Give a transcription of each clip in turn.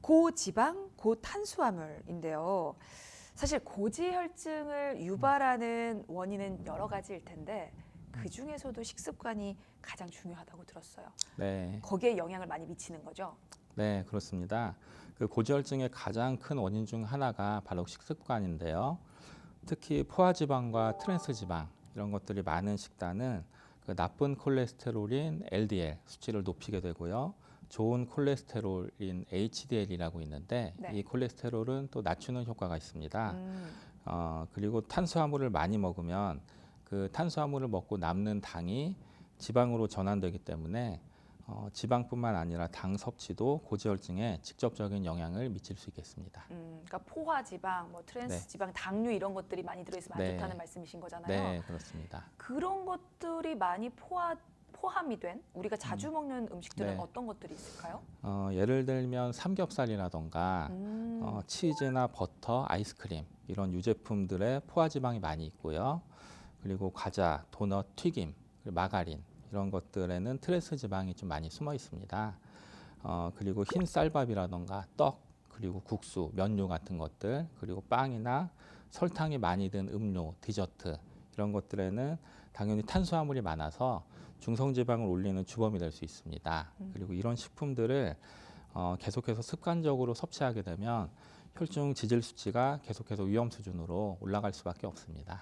고지방, 고탄수화물인데요. 사실 고지혈증을 유발하는 원인은 여러 가지일 텐데 그 중에서도 식습관이 가장 중요하다고 들었어요. 네, 거기에 영향을 많이 미치는 거죠? 네, 그렇습니다. 그 고지혈증의 가장 큰 원인 중 하나가 바로 식습관인데요. 특히 포화지방과 트랜스지방 이런 것들이 많은 식단은 그 나쁜 콜레스테롤인 LDL 수치를 높이게 되고요. 좋은 콜레스테롤인 HDL이라고 있는데 네. 이 콜레스테롤은 또 낮추는 효과가 있습니다. 음, 그리고 탄수화물을 많이 먹으면 그 탄수화물을 먹고 남는 당이 지방으로 전환되기 때문에 지방뿐만 아니라 당 섭취도 고지혈증에 직접적인 영향을 미칠 수 있겠습니다. 그러니까 포화지방, 뭐 트랜스지방, 당류 이런 것들이 많이 들어있으면 안 네. 좋다는 말씀이신 거잖아요. 네, 그렇습니다. 그런 것들이 많이 포함이 된 우리가 자주 먹는 음식들은 네. 어떤 것들이 있을까요? 예를 들면 삼겹살이라던가 치즈나 버터, 아이스크림 이런 유제품들에 포화지방이 많이 있고요. 그리고 과자, 도넛, 튀김, 그리고 마가린 이런 것들에는 트랜스 지방이 좀 많이 숨어 있습니다. 그리고 흰 쌀밥이라던가 떡, 그리고 국수, 면류 같은 것들, 그리고 빵이나 설탕이 많이 든 음료, 디저트 이런 것들에는 당연히 탄수화물이 많아서 중성지방을 올리는 주범이 될 수 있습니다. 그리고 이런 식품들을 계속해서 습관적으로 섭취하게 되면 혈중 지질 수치가 계속해서 위험 수준으로 올라갈 수밖에 없습니다.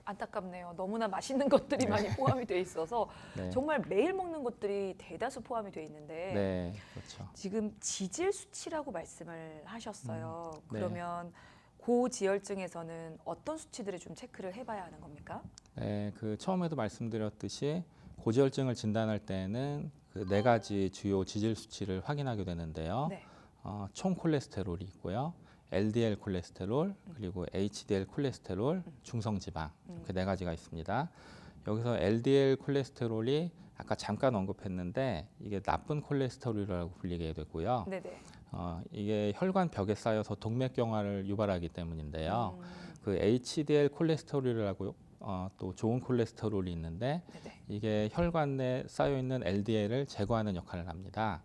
안타깝네요. 너무나 맛있는 것들이 많이 포함이 돼 있어서 네, 정말 매일 먹는 것들이 대다수 포함이 돼 있는데 네, 그렇죠. 지금 지질 수치라고 말씀을 하셨어요. 네. 그러면 고지혈증에서는 어떤 수치들을 좀 체크를 해봐야 하는 겁니까? 네, 그 처음에도 말씀드렸듯이 고지혈증을 진단할 때는 그 네 가지 주요 지질 수치를 확인하게 되는데요. 네. 총 콜레스테롤이 있고요. LDL 콜레스테롤, 그리고 HDL 콜레스테롤, 중성지방 그 네 가지가 있습니다. 여기서 LDL 콜레스테롤이 아까 잠깐 언급했는데 이게 나쁜 콜레스테롤이라고 불리게 되고요. 네네. 이게 혈관 벽에 쌓여서 동맥경화를 유발하기 때문인데요. 그 HDL 콜레스테롤이라고 또 좋은 콜레스테롤이 있는데 네네. 이게 혈관 내에 쌓여 있는 LDL을 제거하는 역할을 합니다.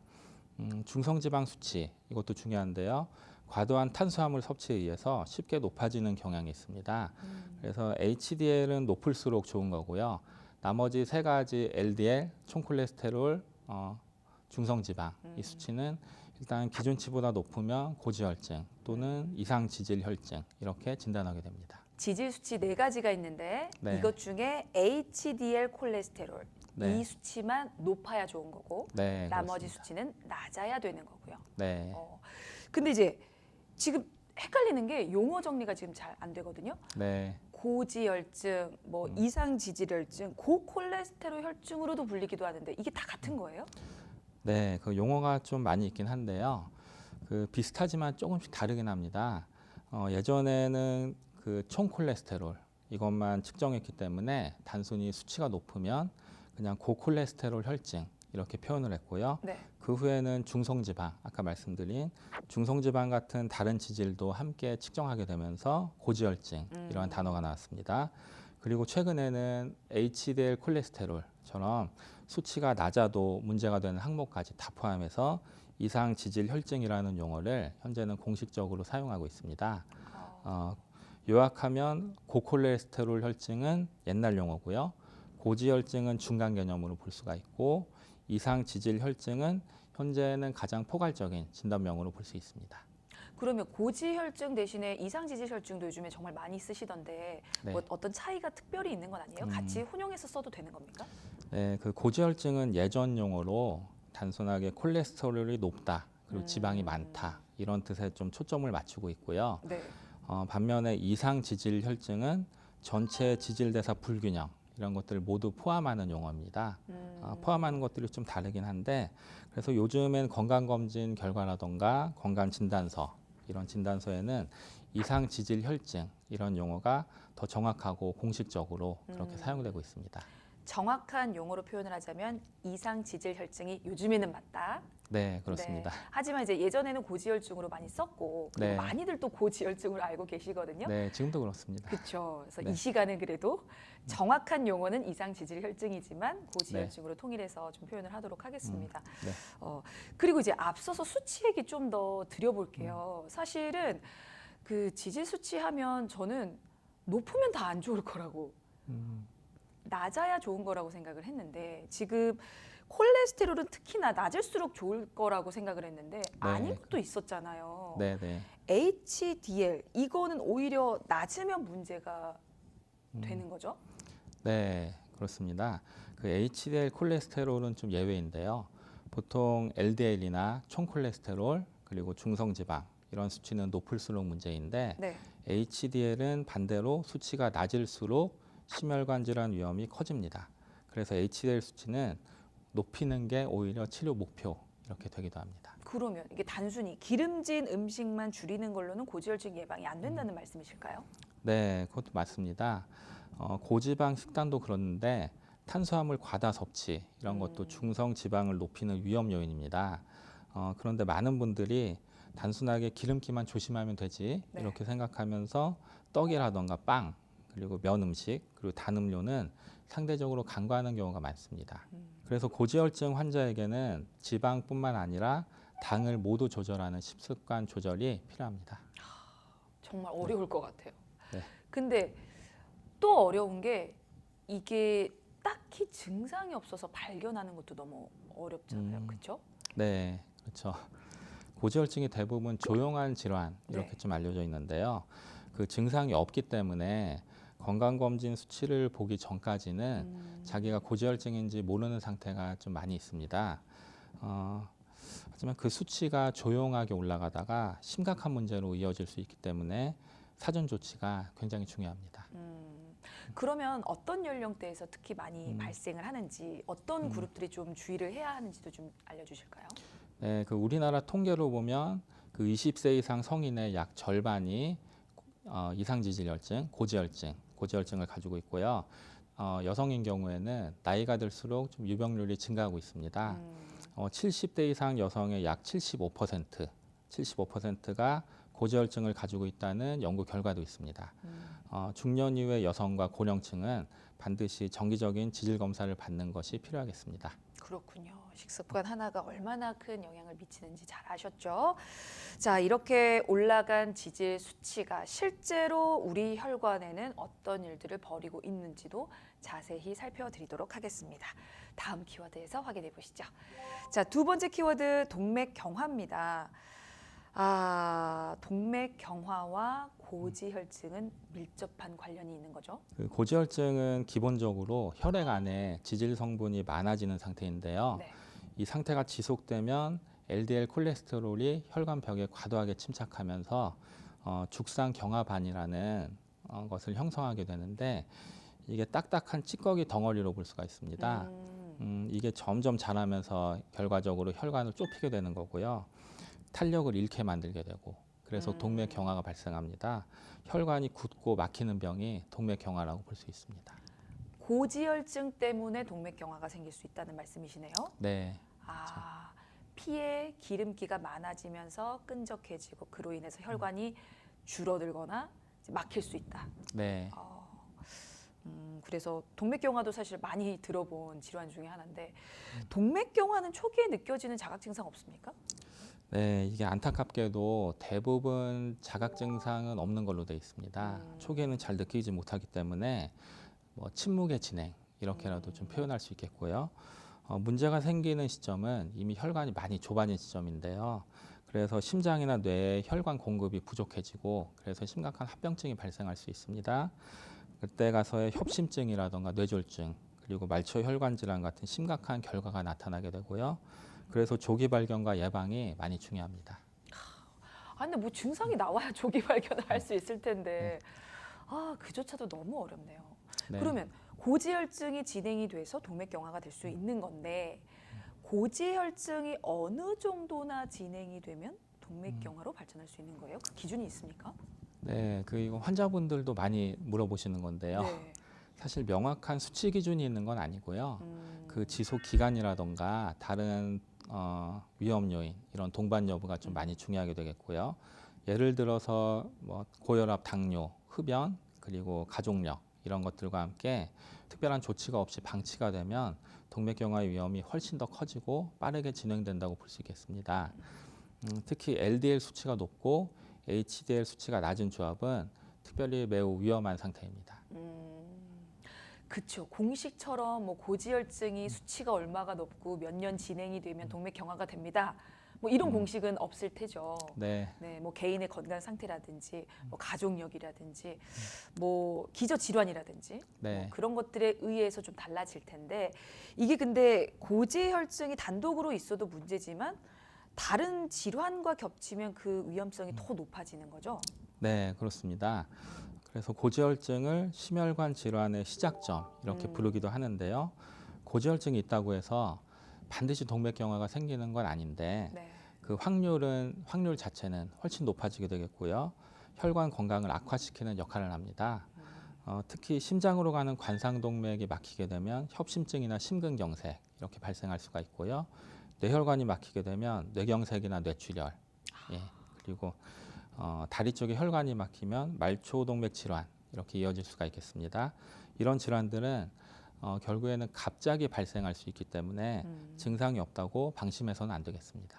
중성지방 수치 이것도 중요한데요. 과도한 탄수화물 섭취에 의해서 쉽게 높아지는 경향이 있습니다. 그래서 HDL은 높을수록 좋은 거고요. 나머지 세 가지 LDL, 총콜레스테롤, 중성지방 이 수치는 일단 기준치보다 높으면 고지혈증 또는 이상 지질 혈증 이렇게 진단하게 됩니다. 지질 수치 네 가지가 있는데 네. 이것 중에 HDL 콜레스테롤 네. 이 수치만 높아야 좋은 거고 네, 나머지 그렇습니다. 수치는 낮아야 되는 거고요. 네, 근데 이제 지금 헷갈리는 게 용어 정리가 지금 잘 안 되거든요. 네, 고지혈증, 뭐 이상지질혈증, 고콜레스테롤 혈증으로도 불리기도 하는데 이게 다 같은 거예요? 네. 그 용어가 좀 많이 있긴 한데요. 그 비슷하지만 조금씩 다르긴 합니다. 예전에는 그 총 콜레스테롤 이것만 측정했기 때문에 단순히 수치가 높으면 그냥 고콜레스테롤 혈증 이렇게 표현을 했고요. 네. 그 후에는 중성지방, 아까 말씀드린 중성지방 같은 다른 지질도 함께 측정하게 되면서 고지혈증 이러한 단어가 나왔습니다. 그리고 최근에는 HDL 콜레스테롤처럼 수치가 낮아도 문제가 되는 항목까지 다 포함해서 이상 지질 혈증이라는 용어를 현재는 공식적으로 사용하고 있습니다. 요약하면 고콜레스테롤 혈증은 옛날 용어고요. 고지혈증은 중간 개념으로 볼 수가 있고 이상 지질 혈증은 현재는 가장 포괄적인 진단명으로 볼 수 있습니다. 그러면 고지혈증 대신에 이상지질혈증도 요즘에 정말 많이 쓰시던데 네. 뭐 어떤 차이가 특별히 있는 건 아니에요? 같이 혼용해서 써도 되는 겁니까? 네, 그 고지혈증은 예전 용어로 단순하게 콜레스테롤이 높다 그리고 지방이 많다 이런 뜻에 좀 초점을 맞추고 있고요. 네. 반면에 이상 지질 혈증은 전체 지질 대사 불균형 이런 것들을 모두 포함하는 용어입니다. 포함하는 것들이 좀 다르긴 한데 그래서 요즘엔 건강검진 결과라던가 건강진단서 이런 진단서에는 이상 지질 혈증 이런 용어가 더 정확하고 공식적으로 그렇게 사용되고 있습니다. 정확한 용어로 표현을 하자면 이상 지질 혈증이 요즘에는 맞다. 네, 그렇습니다. 네. 하지만 이제 예전에는 고지혈증으로 많이 썼고 그리고 네. 많이들 또 고지혈증으로 알고 계시거든요. 네, 지금도 그렇습니다. 그렇죠. 그래서 네. 이 시간은 그래도 정확한 용어는 이상 지질 혈증이지만 고지혈증으로 통일해서 좀 표현을 하도록 하겠습니다. 네. 그리고 이제 앞서서 수치 얘기 좀 더 드려볼게요. 사실은 그 지질 수치 하면 저는 높으면 다 안 좋을 거라고 음, 낮아야 좋은 거라고 생각을 했는데 지금 콜레스테롤은 특히나 낮을수록 좋을 거라고 생각을 했는데 아닌 것도 있었잖아요. 네, 네. HDL 이거는 오히려 낮으면 문제가 되는 거죠? 네, 그렇습니다. 그 HDL 콜레스테롤은 좀 예외인데요. 보통 LDL이나 총 콜레스테롤 그리고 중성지방 이런 수치는 높을수록 문제인데 네. HDL은 반대로 수치가 낮을수록 심혈관 질환 위험이 커집니다. 그래서 HDL 수치는 높이는 게 오히려 치료 목표 이렇게 되기도 합니다. 그러면 이게 단순히 기름진 음식만 줄이는 걸로는 고지혈증 예방이 안 된다는 말씀이실까요? 네, 그것도 맞습니다. 고지방 식단도 그렇는데 탄수화물 과다 섭취 이런 것도 중성 지방을 높이는 위험 요인입니다. 그런데 많은 분들이 단순하게 기름기만 조심하면 되지 네. 이렇게 생각하면서 떡이라던가 빵 그리고 면 음식 그리고 단 음료는 상대적으로 간과하는 경우가 많습니다. 그래서 고지혈증 환자에게는 지방뿐만 아니라 당을 모두 조절하는 식습관 조절이 필요합니다. 정말 어려울 것 같아요. 네. 근데 또 어려운 게 이게 딱히 증상이 없어서 발견하는 것도 너무 어렵잖아요. 그렇죠? 네, 그렇죠. 고지혈증이 대부분 조용한 질환 이렇게 네. 좀 알려져 있는데요. 그 증상이 없기 때문에 건강검진 수치를 보기 전까지는 자기가 고지혈증인지 모르는 상태가 좀 많이 있습니다. 하지만 그 수치가 조용하게 올라가다가 심각한 문제로 이어질 수 있기 때문에 사전 조치가 굉장히 중요합니다. 그러면 어떤 연령대에서 특히 많이 발생을 하는지 어떤 그룹들이 좀 주의를 해야 하는지도 좀 알려주실까요? 네, 그 우리나라 통계로 보면 그 20세 이상 성인의 약 절반이 이상지질혈증, 고지혈증을 가지고 있고요. 여성인 경우에는 나이가 들수록 좀 유병률이 증가하고 있습니다. 70대 이상 여성의 약 75%가 고지혈증을 가지고 있다는 연구 결과도 있습니다. 중년 이후의 여성과 고령층은 반드시 정기적인 지질 검사를 받는 것이 필요하겠습니다. 그렇군요. 식습관 하나가 얼마나 큰 영향을 미치는지 잘 아셨죠? 자, 이렇게 올라간 지질 수치가 실제로 우리 혈관에는 어떤 일들을 벌이고 있는지도 자세히 살펴드리도록 하겠습니다. 다음 키워드에서 확인해 보시죠. 자, 두 번째 키워드 동맥경화입니다. 동맥경화와 고지혈증은 밀접한 관련이 있는 거죠? 그 고지혈증은 기본적으로 혈액 안에 지질 성분이 많아지는 상태인데요. 네. 이 상태가 지속되면 LDL 콜레스테롤이 혈관 벽에 과도하게 침착하면서 죽상경화반이라는 것을 형성하게 되는데 이게 딱딱한 찌꺼기 덩어리로 볼 수가 있습니다. 이게 점점 자라면서 결과적으로 혈관을 좁히게 되는 거고요. 탄력을 잃게 만들게 되고 그래서 동맥경화가 발생합니다. 혈관이 굳고 막히는 병이 동맥경화라고 볼 수 있습니다. 고지혈증 때문에 동맥경화가 생길 수 있다는 말씀이시네요. 네. 피에 기름기가 많아지면서 끈적해지고 그로 인해서 혈관이 줄어들거나 이제 막힐 수 있다. 네. 그래서 동맥경화도 사실 많이 들어본 질환 중에 하나인데 동맥경화는 초기에 느껴지는 자각 증상 없습니까? 네, 이게 안타깝게도 대부분 자각 증상은 없는 걸로 되어 있습니다. 초기에는 잘 느끼지 못하기 때문에 뭐 침묵의 진행 이렇게라도 좀 표현할 수 있겠고요. 문제가 생기는 시점은 이미 혈관이 많이 좁아진 시점인데요. 그래서 심장이나 뇌에 혈관 공급이 부족해지고 그래서 심각한 합병증이 발생할 수 있습니다. 그때 가서의 협심증이라던가 뇌졸중 그리고 말초 혈관 질환 같은 심각한 결과가 나타나게 되고요. 그래서 조기 발견과 예방이 많이 중요합니다. 근데 뭐 증상이 나와야 조기 발견을 할 수 있을 텐데 그조차도 너무 어렵네요. 네. 그러면 고지혈증이 진행이 돼서 동맥경화가 될 수 있는 건데 고지혈증이 어느 정도나 진행이 되면 동맥경화로 발전할 수 있는 거예요? 그 기준이 있습니까? 네, 그 이거 환자분들도 많이 물어보시는 건데요. 네. 사실 명확한 수치 기준이 있는 건 아니고요. 그 지속 기간이라던가 다른 위험 요인 이런 동반 여부가 좀 많이 중요하게 되겠고요. 예를 들어서 뭐 고혈압, 당뇨, 흡연 그리고 가족력 이런 것들과 함께 특별한 조치가 없이 방치가 되면 동맥경화의 위험이 훨씬 더 커지고 빠르게 진행된다고 볼 수 있겠습니다. 특히 LDL 수치가 높고 HDL 수치가 낮은 조합은 특별히 매우 위험한 상태입니다. 그렇죠. 공식처럼 뭐 고지혈증이 수치가 얼마가 높고 몇 년 진행이 되면 동맥경화가 됩니다. 뭐 이런 공식은 없을 테죠. 네. 네, 뭐 개인의 건강 상태라든지 뭐 가족력이라든지 뭐 기저 질환이라든지 네. 뭐 그런 것들에 의해서 좀 달라질 텐데 이게 근데 고지혈증이 단독으로 있어도 문제지만 다른 질환과 겹치면 그 위험성이 더 높아지는 거죠. 네, 그렇습니다. 그래서 고지혈증을 심혈관 질환의 시작점 이렇게 부르기도 하는데요. 고지혈증이 있다고 해서 반드시 동맥경화가 생기는 건 아닌데 네. 그 확률 자체는 훨씬 높아지게 되겠고요. 혈관 건강을 악화시키는 역할을 합니다. 특히 심장으로 가는 관상동맥이 막히게 되면 협심증이나 심근경색 이렇게 발생할 수가 있고요. 뇌혈관이 막히게 되면 뇌경색이나 뇌출혈, 예, 그리고 다리 쪽에 혈관이 막히면 말초동맥 질환 이렇게 이어질 수가 있겠습니다. 이런 질환들은 결국에는 갑자기 발생할 수 있기 때문에 증상이 없다고 방심해서는 안 되겠습니다.